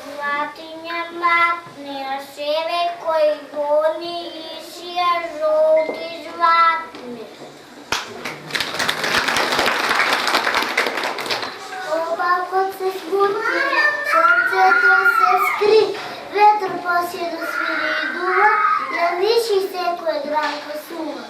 Zlatinja matnija, ševe koji goni išija žuti žvatni. Ovako se smutni, sunce to se skri, vetr posjedu sviri i duva, na niši se koje granko suva.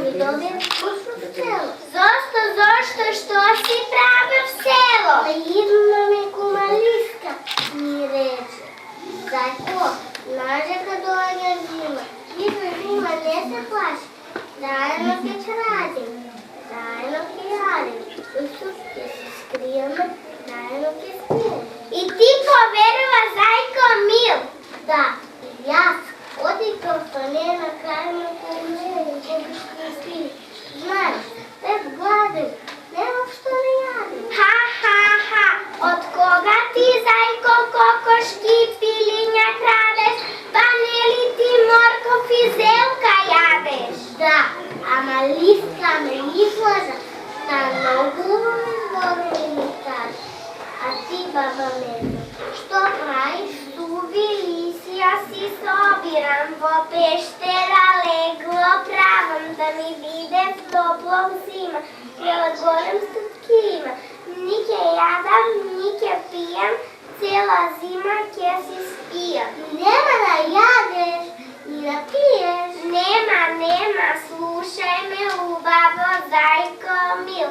mi dobijem dušu v selo. Zašto, što si pravi v selo? Pa idu nam je kumaliska, mi reče. Zajko, naže kad dođe zima. Idu zima, ne se plaši. Zajedno keć radim, zajedno keć radim. Usu, je se skrijeme, zajedno keć skrijeme. I ti poverila Zajko Mil? Da, ja odikao što ne na krajima komuženju, kobiški svi. Znaš, bez glade, nema što ne jadim. Ha, ha, ha, od koga ti Zajko kokoški pilinja kradeš, pa ne li ti morkov i zelka jadeš? Da, ama liska me izlaža, da nogu izvoru mi kaže. A ti, baba Meto, što praviš? Suvi lisi, ja si sobiram po peštera leglo pravom, da mi vide toplom zima, pred gorem stutkima. Nike jadam, nike pijam, cijela zima kje si spijam. Nema da jadeš i da piješ. Nema, slušaj me lubavo, Zajko Mil,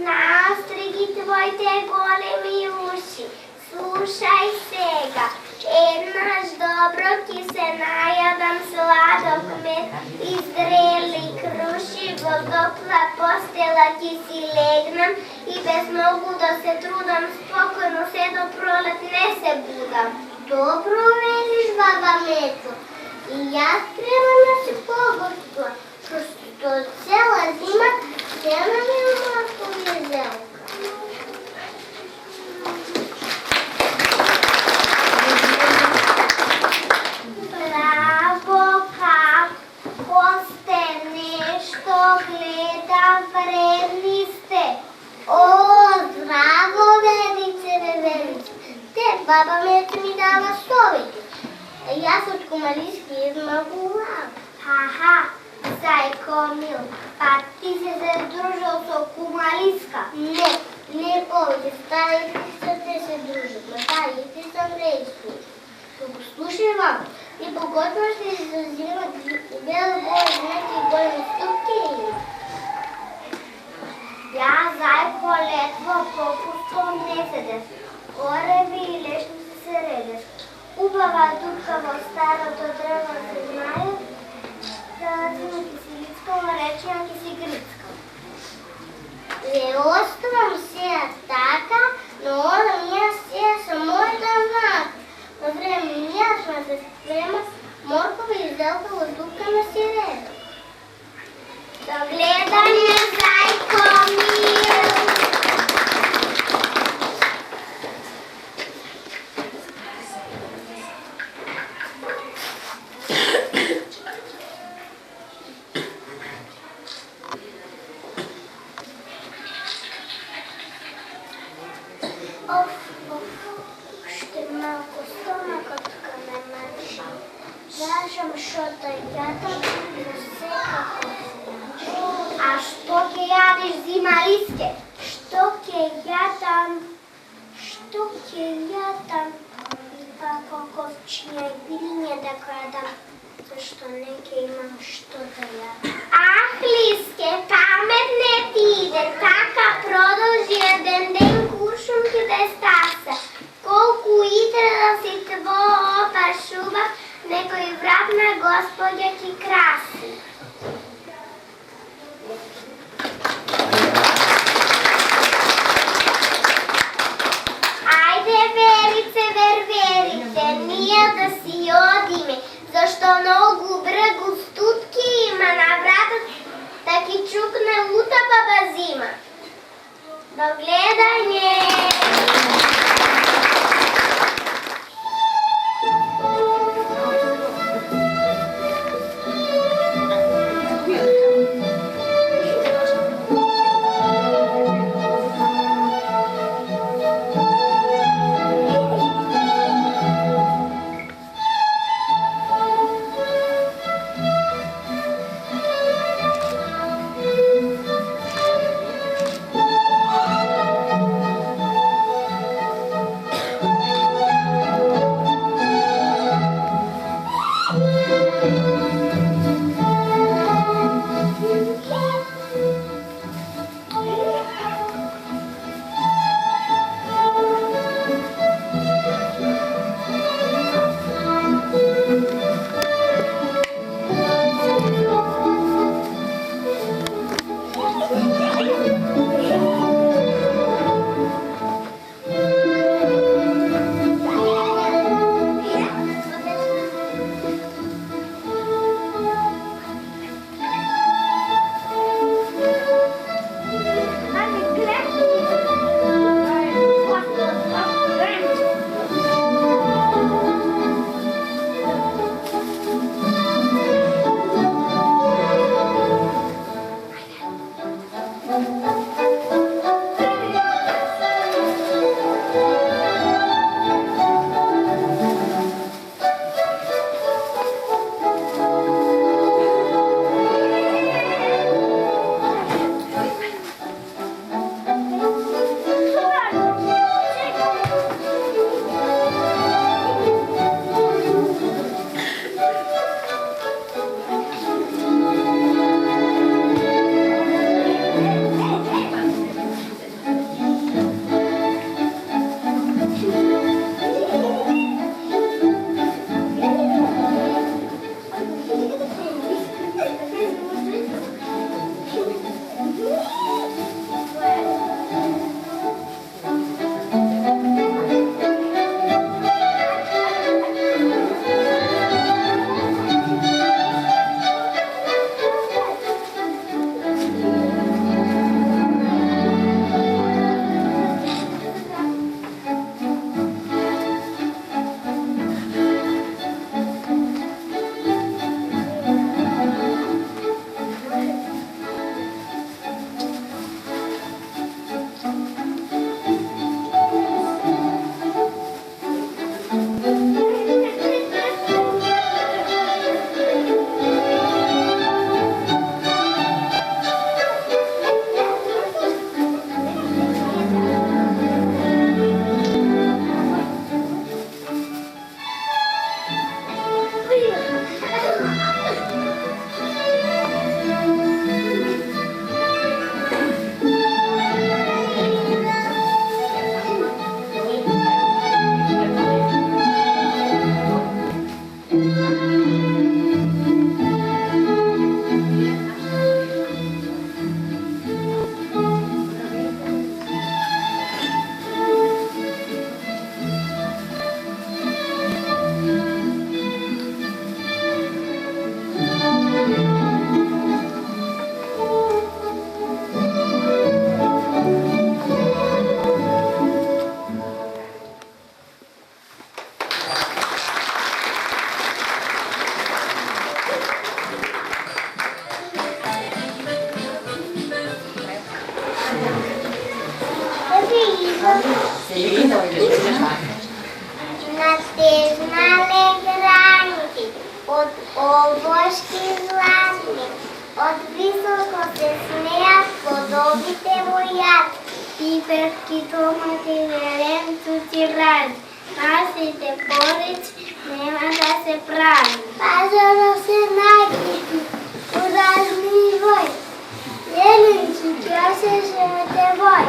nastrigi tvoj te golemi uši. Slušaj sega, naš dobro ki se najadam sladok med, izdrali kruši, vodopla postela ki si legnem i bez mogu da se trudam, spokojno se do prolet ne se budam. Dobro veliš, baba Meto, i ja spremam na se pogorstva, što cela zima ne nam je morkov i zelka. Bravo, kako ste nešto gledam, vredni ste. O, zdravo, Verice, Verice. Te, baba Meto mi dala soviti. Ja sam od kumaliski izmagu glavu. Ha, Zajko Mil, pa ti se zadružio so kumaliska? Ne ovdje, staviti te se družiti, staviti sam reći. Slušaj vam, i pogotovo što izazivati belo boje znati i goleme stupke ima. Ja, Zajko, letvo popustom ne sedeš, orevi i lešnice se redeš. Ubava dukavo staro to drvo se znaju, zalazimo ki si lickavo, rečima ki si grickavo. Leostovom seja taka, no ona mija seja samo jedan znak. Na vreme jasno se sprema, morkova i zelka od dukama si reda. Do gledanja, Zajko Mil! A što ke jadeš zimaliske? Što ke jadam? Pa kokovčnje i pilinje da kradam, zašto neke imam što da jadam. Ah, liske, pametne ti ide, taka produži den kuršum ki da je stasa. Kolku ide da si tvo opa šuba, neko i vratna gospodja ki krasi. Ajde, Verice, Verice, nije da si odime, zašto nogu brgu stutki ima na vrata, taki čukne luta baba zima. Do gledanje! На те знали граници, от овошки златни, от високо се смеят подобите воят. Пиперски томати веренцу ти ради, масите порич нема да се прави. Пазара се найдете, уразни вой, еленци тя се живете вой.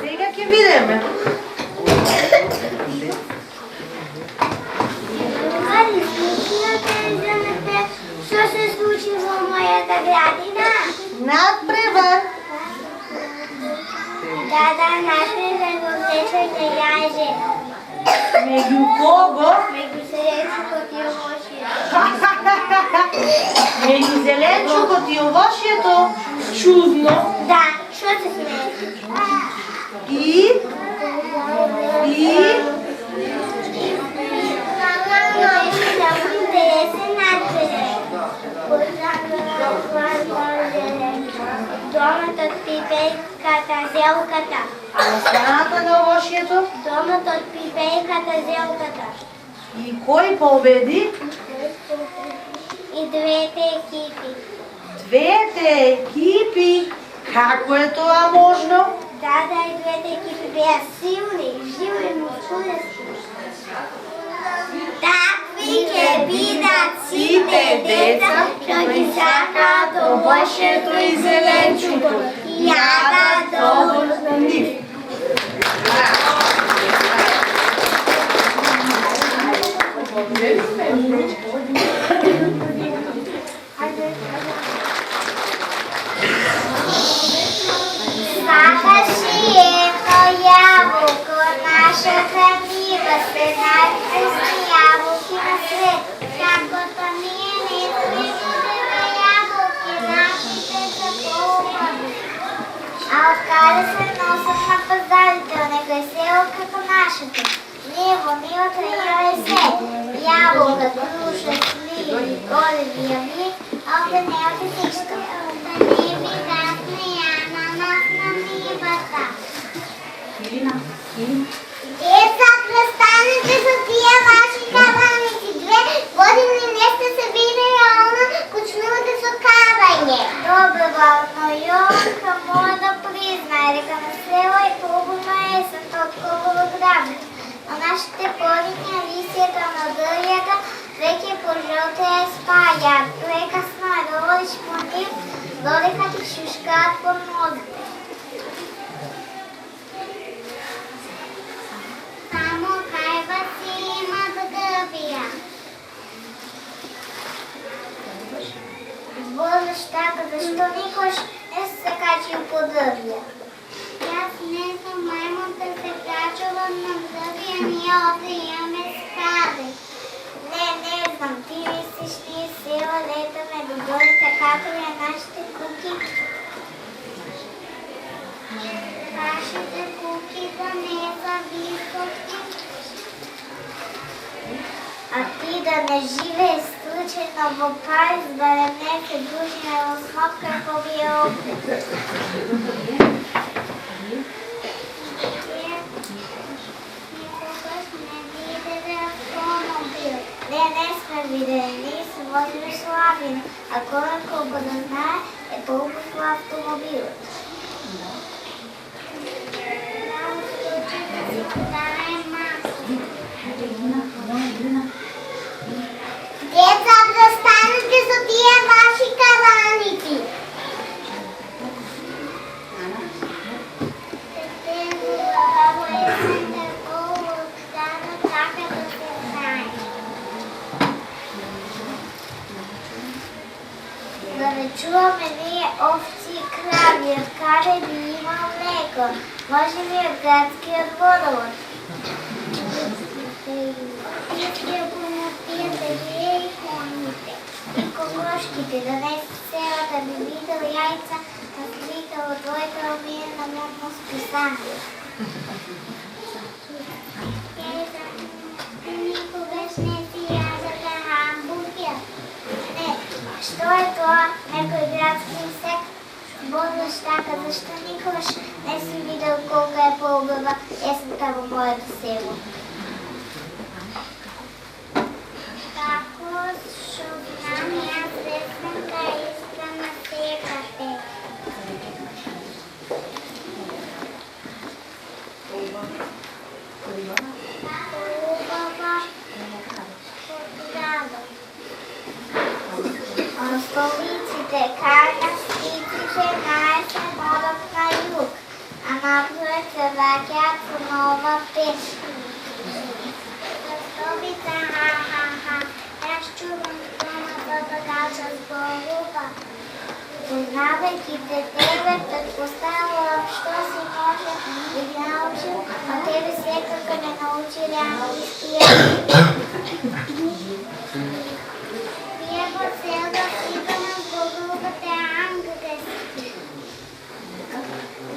Сега ќе видиме. Што се случи во мојата градина? Надпревар. Да, надпревар во течајте јаже. Меѓу кого? Меѓу селенчукот и овошјето. Меѓу зеленчукот и овошјето. Чудно. Да, што се смееш? И? Домот од пипејката, зелката. Останата на овошјето. Домот од пипејката, зелката. И кој победи? И двете екипи. Двете екипи. Како е тоа можно? Да, и двете екипи беа силни, живи и мускулесни. Такви ќе бидат сите деца, што ги сакаат овошјето и зеленчукот. Јадат доволно нив. Сакаше едно јаболко, наша хранлива се највкусни јаболки на свет. Какото ние не сме будеме јаболки, нашите се поубави. А откаде се носат на пазарите, некој село како нашето? Ние во нива тренираме се. Јаболка, круша, сливи, оливи, јави, а овде немате ништо. Да не ви гасне ананас на нивата. Деца, престанете со тие ваши кабаници. 2 години не сте се видели, а она почнувате со кабање. Добро, но Јонка мора да признае дека на село е побуна есен, отколку градна. А нашите пориња, лисијата на дрвјата, веќе пожелтеа и спаѓаат. Прекасно е да одиш по нив, додека ти шушкаат по нозите. Само кај вас има дрвја. Збориш така, зашто никош не се качил по дрвја? Јас не знам, мајмонта се качува на дрвја, ние овде имаме скаде. Не знам, ти мислиш ние села летаме до горите, како е нашите куки? Вашите куки да не са високи. А ти да не живееш случайно во Париз, да не се дружиме во снов како ви е овде. Никогаш не виделе автомобил. Не сме видели, ние се возиме славини, а кој колко да знае е толку слав автомобилот. Деца, престанете со тие ваши кабаници. Да не чуваме ние овци и крави, од каде би имал млеко? Може би од градскиот водовод? Вие го му пиете вие и коните. И кого ножките, донесе селата, би видел яйца, разликало твоето умирано модно списание. Никогаш не си ядете хамбургер. Не, що е това? Некой градски инсект? Бодна щака, защо никогаш не си видел колко е по-убава есента в моето село? Како шо знам јас есента иска на секате. Убава подградо. Столиците, карнастиците наесен одат на југ, а напред се враќаат со нова песна. Столица, ха-ха-ха, јас чувам домата да кажа зборува. Познавајќи те тебе, предпоставувам што си може да ги научим, а тебе секако не научили англиски јазик. Вие во село сигурно зборувате англиски.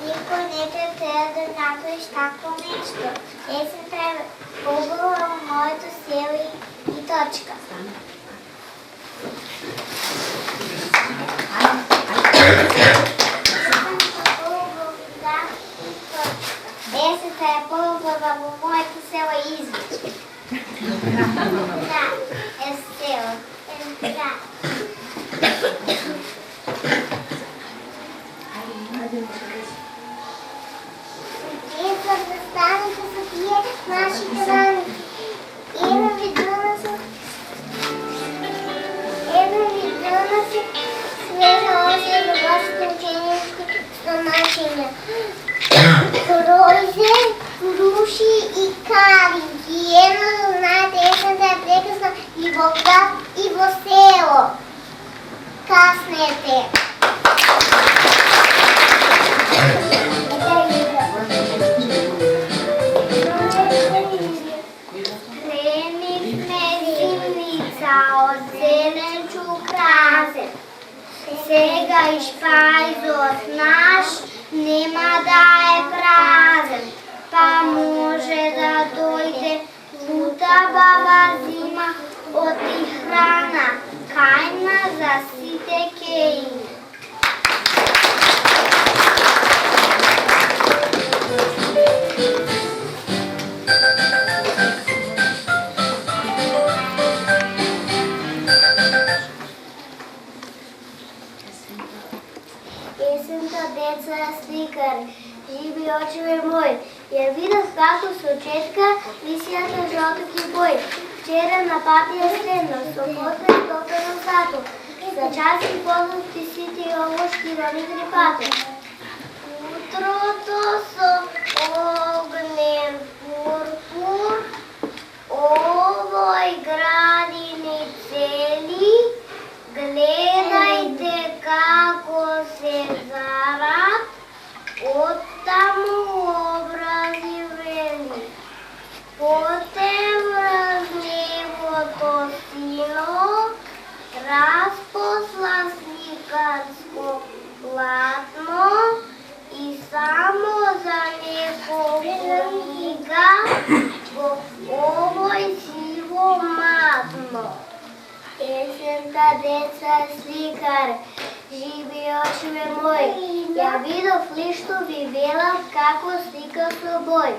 Никој не те треба да направиш такво нешто. Есента е побава во моето село и точка. Есента е побава во моето село и извич. Да, е село. Да. Искам да станете са тие нашите раници. Ема ви доноси свежа осия за вашите ученически стомашения. Кройзе, круши и кари. Гиена, знаете, есента е прекрасна и во град, и во село. Каснете. Кrenихме зимница од зеленчук разен. Сега и шпајзот наш нема да е празен, па може да дојде утабава зима од и храна, кајна за сите кеи. Есента, деца, сликар, живи очеве мој, ја видов како со четка висијата жолтоки бој. Вчера на патија следно, со кота и топено сато, за часи полути сите и овошки рони трипато. Утрото со огнен пурпур, овој градини цели, гледајте како се зарат, оттаму образи вели. Потем врз левото сило, распосла сликарско платно и само за неколку мига во овој сиво матно. Есента, деца, сликар, живи очеве мој, ја видов лиштов и велав како слика со бој.